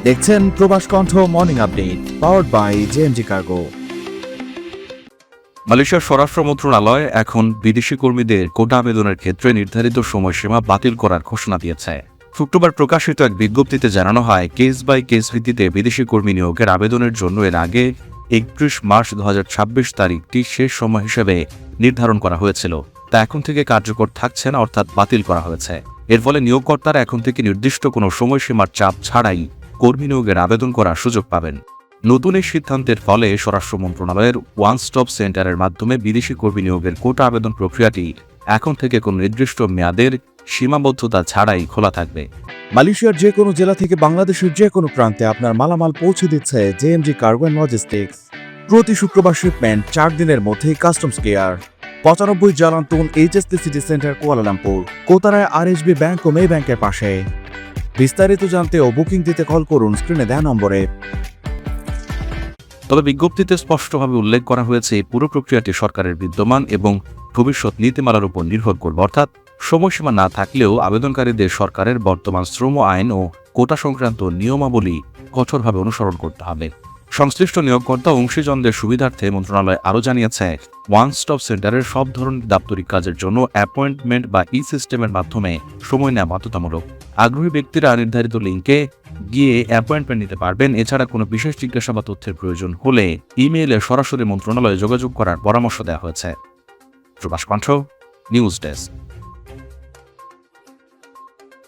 দেখছেন Probash Kantha morning update powered by JMG cargo. মালয়েশিয়ার স্বরাষ্ট্র মন্ত্রণালয় এখন বিদেশি কর্মীদের কোটা আবেদনের ক্ষেত্রে নির্ধারিত সময়সীমা বাতিল করার ঘোষণা দিয়েছে। শুক্রবার প্রকাশিত এক বিজ্ঞপ্তিতে জানানো হয়, কেস বাই কেস ভিত্তিতে বিদেশি কর্মী নিয়োগের আবেদনের জন্য এর আগে 31 মার্চ 2026 তারিখটি শেষ সময় হিসেবে নির্ধারণ করা হয়েছিল। তা এখন থেকে কার্যকর থাকছে না, অর্থাৎ বাতিল করা হয়েছে। এর ফলে নিয়োগকর্তারা এখন থেকে নির্দিষ্ট কোনো সময়সীমার চাপ ছাড়াই কর্মী নিয়োগের আবেদন করার সুযোগ পাবেন। নতুন এই সিদ্ধান্তের ফলে স্বরাষ্ট্র মন্ত্রণালয়ের ওয়ান স্টপ সেন্টারের মাধ্যমে বিদেশি কর্মী নিয়োগের কোটা আবেদন প্রক্রিয়াটি এখন থেকে কোনো নির্দিষ্ট মেয়াদের সীমাবদ্ধতা ছাড়াই খোলা থাকবে। মালয়েশিয়ার যে কোনো জেলা থেকে বাংলাদেশের যে কোনো প্রান্তে আপনার মালামাল পৌঁছে দিচ্ছে জেএমজি কার্গো অ্যান্ড লজিস্টিক্স। প্রতি শুক্রবার শিপমেন্ট 4 দিনের মধ্যেই কাস্টমস কেয়ার। 95 জালান্তুন এইচএসটি সিটি সেন্টার কুয়ালালামপুর, কোতারায় আরএসবি ব্যাংক ও মে ব্যাংকের পাশে। বিস্তারিত জানতে ও বুকিং দিতে কল করুন স্ক্রিনে দেওয়া নম্বরে। তবে বিজ্ঞপ্তিতে স্পষ্টভাবে উল্লেখ করা হয়েছে, এই পুরো প্রক্রিয়াটি সরকারের বিদ্যমান এবং ভবিষ্যৎ নীতিমালার উপর নির্ভর করবে। অর্থাৎ সময়সীমা না থাকলেও আবেদনকারীদের সরকারের বর্তমান শ্রম আইন ও কোটা সংক্রান্ত নিয়মাবলী কঠোরভাবে অনুসরণ করতে হবে। সংশ্লিষ্ট নিয়োগকর্তা ও অংশীজনদের সুবিধার্থে মন্ত্রণালয় আরও জানিয়েছে, ওয়ান স্টপ সেন্টারের সব ধরনের দাপ্তরিক কাজের জন্য অ্যাপয়েন্টমেন্ট বা ই সিস্টেমের মাধ্যমে সময় নেওয়া বাধ্যতামূলক। আগ্রহী ব্যক্তিরা নির্ধারিত লিঙ্কে গিয়ে অ্যাপয়েন্টমেন্ট নিতে পারবেন। এছাড়া কোনো বিশেষ জিজ্ঞাসা বা তথ্যের প্রয়োজন হলে ইমেইলে সরাসরি মন্ত্রণালয়ে যোগাযোগ করার পরামর্শ দেওয়া হয়েছে। প্রবাস কণ্ঠ নিউজ ডেস্ক।